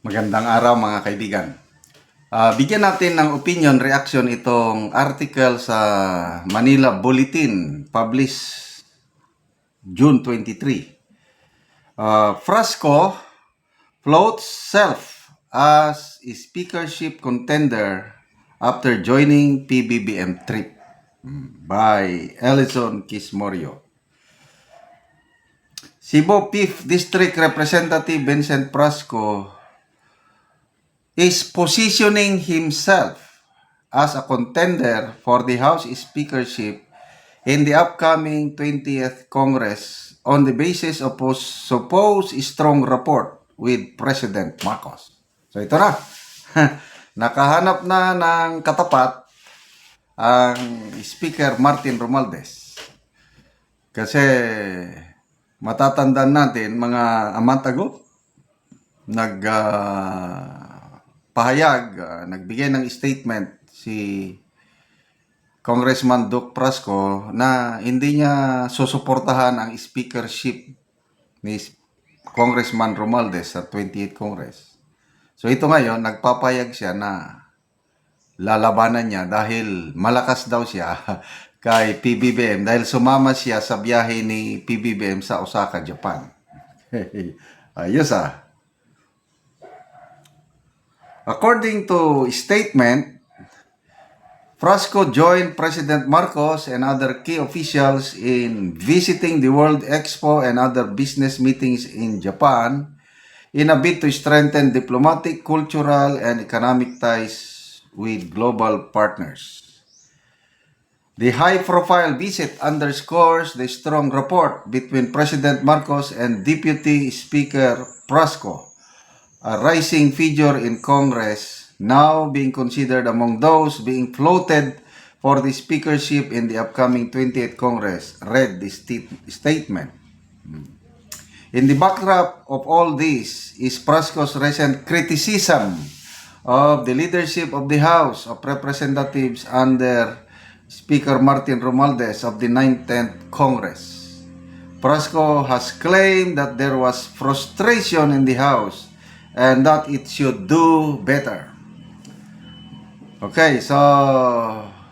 Magandang araw mga kaibigan. Bigyan natin ng opinion, reaction itong article sa Manila Bulletin, published June 23. Frasco floats self as a speakership contender after joining PBBM trip by Ellison Kismorio. Cebu 5th District Representative Vincent Frasco is positioning himself as a contender for the House Speakership in the upcoming 20th Congress on the basis of supposed strong rapport with President Marcos. So ito na, nakahanap na ng katapat ang Speaker Martin Romualdez. Kasi matatandaan natin mga a month ago, nagbigay ng statement si Congressman Duke Frasco na hindi niya susuportahan ang speakership ni Congressman Romualdez sa 28th Congress. So ito ngayon, nagpapayag siya na lalabanan niya dahil malakas daw siya kay PBBM dahil sumama siya sa biyahe ni PBBM sa Osaka, Japan. Ayos ah. According to statement, Frasco joined President Marcos and other key officials in visiting the World Expo and other business meetings in Japan in a bid to strengthen diplomatic, cultural, and economic ties with global partners. The high-profile visit underscores the strong rapport between President Marcos and Deputy Speaker Frasco, a rising figure in Congress, now being considered among those being floated for the speakership in the upcoming 28th Congress, read the statement. In the backdrop of all this is Frasco's recent criticism of the leadership of the House of Representatives under Speaker Martin Romualdez of the 19th Congress. Frasco has claimed that there was frustration in the House and that it should do better. Okay, so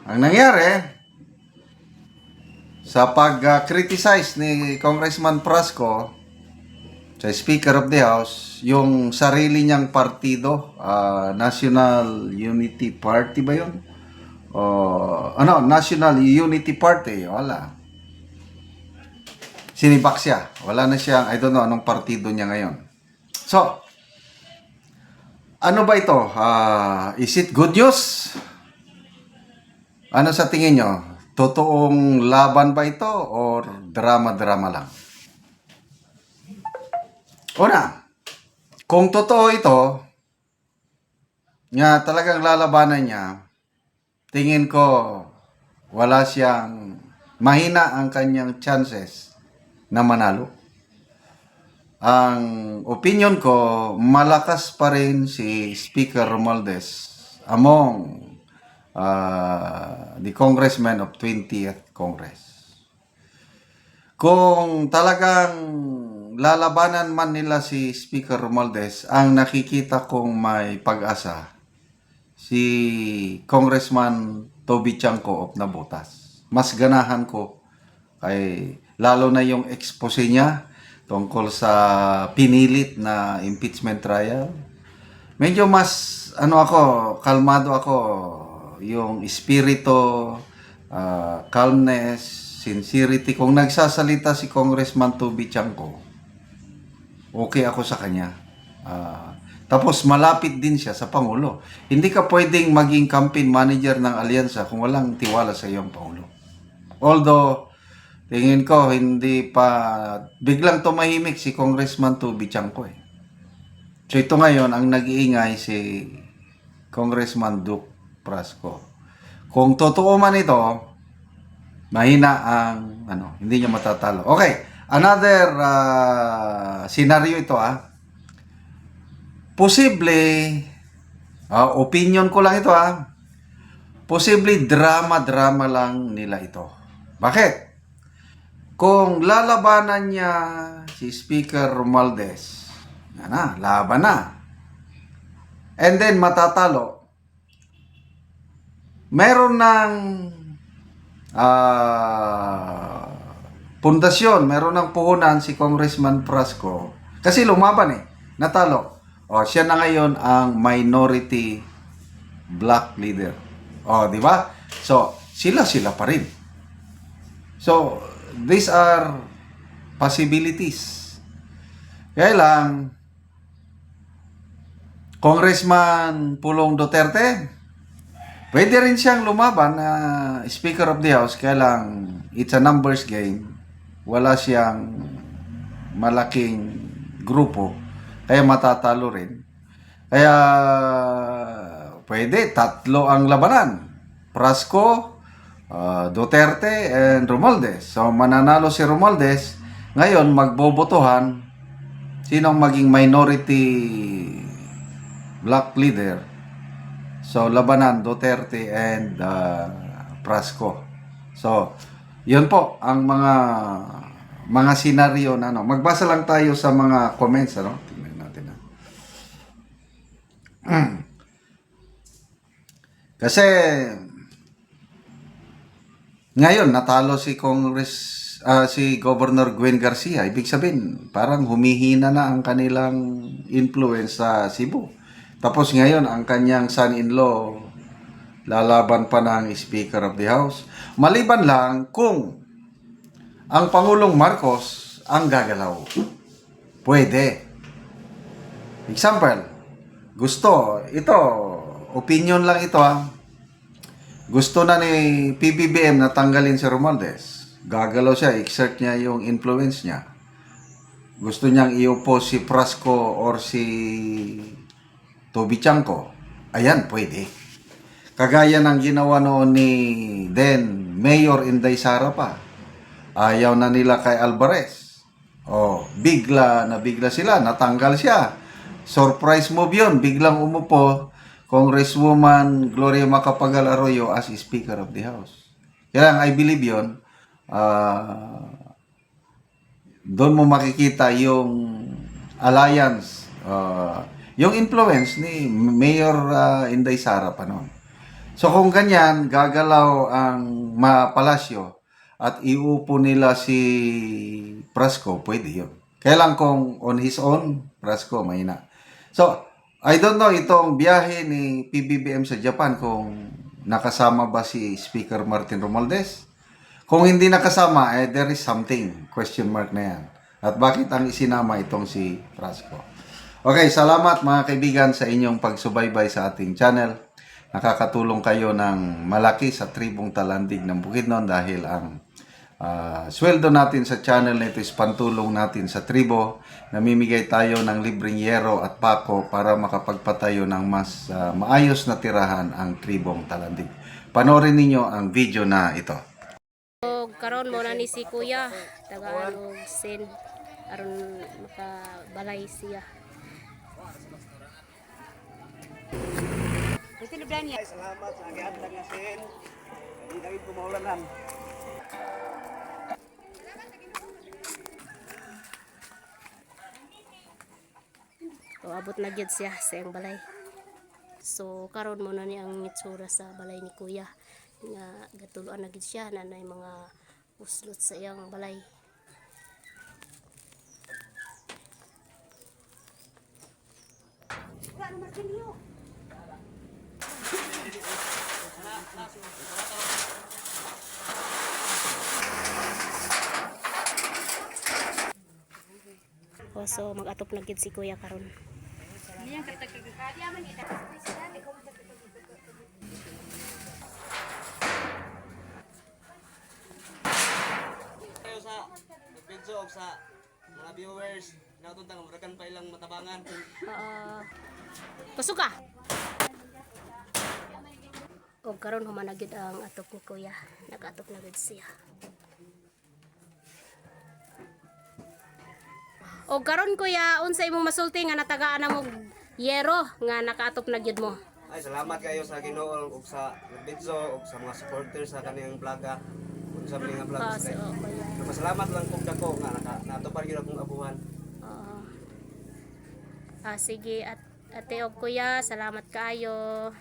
ang nangyari sa pag-criticize ni Congressman Frasco sa Speaker of the House, yung sarili niyang partido, National Unity Party ba yun? National Unity Party, wala. Sinibak siya. Wala na siyang, I don't know anong partido niya ngayon. So, ano ba ito? Is it good news? Ano sa tingin nyo? Totoong laban ba ito or drama-drama lang? Una, kung totoo ito, nga talagang lalabanan niya, tingin ko wala siyang, mahina ang kanyang chances na manalo. Ang opinion ko, malakas pa rin si Speaker Romualdez among the congressmen of 20th Congress. Kung talagang lalabanan man nila si Speaker Romualdez, ang nakikita kong may pag-asa, si Congressman Toby Chanco of Navotas. Mas ganahan ko kay lalo na yung expose niya tungkol sa pinilit na impeachment trial. Medyo mas kalmado ako, yung espiritu, calmness, sincerity. Kung nagsasalita si Congressman Toby Chanco, okay ako sa kanya. Tapos malapit din siya sa Pangulo. Hindi ka pwedeng maging campaign manager ng alyansa kung walang tiwala sa iyong Pangulo. Although, tingin ko hindi pa biglang tumahimik si Congressman Toby Chanco eh. So ito ngayon ang nag-iingay si Congressman Duke Frasco. Kung totoo man ito, mahina ang hindi niya matatalo. Okay, another scenario ito Posible, opinion ko lang ito posible drama-drama lang nila ito. Bakit? Kung lalabanan niya si Speaker Romualdez, laban na. and then matatalo, meron ng pundasyon, meron ng puhunan si Congressman Frasco kasi lumaban natalo. Siya na ngayon ang minority black leader. Di ba? So, sila pa rin. So, these are possibilities. Kaya lang, Congressman Pulong Duterte, pwede rin siyang lumaban na Speaker of the House, kaya lang it's a numbers game. Wala siyang malaking grupo, kaya matatalo rin. Kaya pwede, tatlo ang labanan. Frasco, Duterte, and Romualdez. So mananalo si Romualdez. Ngayon, magbobotohan sinong maging minority black leader. So, labanan, Duterte and Frasco. So, yun po ang mga senaryo na Magbasa lang tayo sa mga comments, Tingnan natin. Kasi, ngayon, natalo si si Governor Gwen Garcia. Ibig sabihin, parang humihina na ang kanilang influence sa Cebu. Tapos ngayon, ang kanyang son-in-law lalaban pa ng Speaker of the House. Maliban lang kung ang Pangulong Marcos ang gagalaw. Pwede. Example, opinion lang ito Gusto na ni PBBM na tanggalin si Romualdez. Gagalaw siya, exert niya yung influence niya. Gusto niyang i-oppose si Frasco or si Toby Chanco. Ayan, pwede. Kagaya ng ginawa noon ni Mayor Inday Sara pa. Ayaw na nila kay Alvarez. Bigla sila, natanggal siya. Surprise move yun, biglang umupo Congresswoman Gloria Macapagal Arroyo as Speaker of the House. Kaya I believe yun, doon mo makikita yung alliance, yung influence ni Mayor Inday Sara pa noon. So kung ganyan, gagalaw ang Palasyo at iupo nila si Frasco, pwede yun. Kaya lang kung on his own, Frasco, mahina. So, I don't know itong biyahe ni PBBM sa Japan kung nakasama ba si Speaker Martin Romualdez. Kung hindi nakasama, there is something, question mark na yan. At bakit ang isinama itong si Frasco? Okay, salamat mga kaibigan sa inyong pagsubaybay sa ating channel. Nakakatulong kayo ng malaki sa tribong Talandig ng Bukidnon dahil ang sweldo natin sa channel na ito is pantulong natin sa tribo. Namimigay tayo ng libreng yero at pako para makapagpatayo ng mas maayos na tirahan ang tribong Talandig. Panoorin ninyo ang video na ito. Karon mo na ni si Kuya tagaan og sen aron makabalay siya. Salamat sa agihan nga sen. Hindi na gid kumaulanan. Abot na gyud siya sa iyang balay. So karon mo na ni ang itsura sa balay ni Kuya nga gatuluan na gyud siya na nay mga uslot sa iyang balay. So mag-atop na gyud si Kuya karon. Kayo sa video sa mga viewers, natuntang murakan pa ilang matabangan. Pasok ka. O karon humana gyud ang atop ni Kuya. Nag-atop na gyud siya. O karon Kuya, unsa imong masulti nga natagaan na mo yero nga nakaatop na gyud mo? Ay, salamat kayo sa Ginoo ug sa video ug sa mga supporters sa kaniyang vloga ug sa mga vlogs. Salamat lang kung dako nga natupad gyud akong abuhan. Sige at ate og kuya, salamat kaayo.